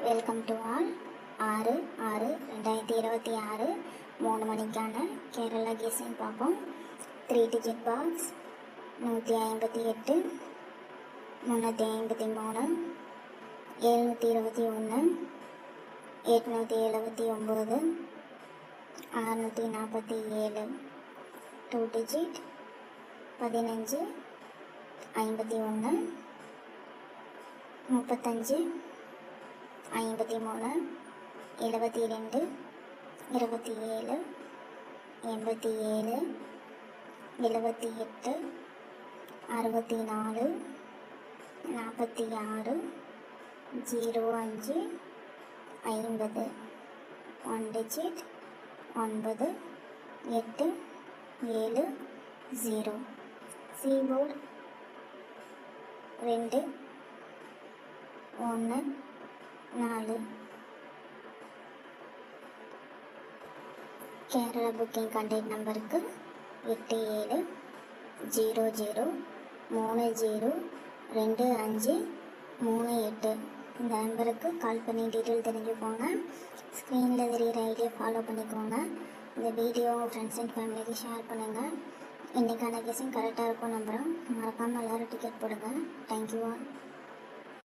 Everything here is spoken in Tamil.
Welcome to all. 6/6/2026 3 மணிக்கான கேரளா கெஸ்ஸிங் பார்ப்போம். 3 digit box 158, 353, 721, 879, 647. 2 digit 15, 51, 35, 53, 72, 27, 87, 78, 64, 46, 05, 50. 1 digit 9, 8, 7, 0. Keyboard 2, 1, 4. Kerala booking contact நம்பருக்கு 8700302538. இந்த நம்பருக்கு கால் பண்ணி டீட்டெயில் தெரிஞ்சுக்கோங்க. ஸ்க்ரீனில் தெரிகிற ஐடியா ஃபாலோ பண்ணிக்கோங்க. இந்த வீடியோ உங்கள் ஃப்ரெண்ட்ஸ் அண்ட் ஃபேமிலிக்கு ஷேர் பண்ணுங்கள். இன்றைக்கான கெஸ்ஸிங் கரெக்டாக இருக்கும் நம்புகிறோம். மறக்காமல் எல்லோரும் டிக்கெட் போடுங்க. Thank you all.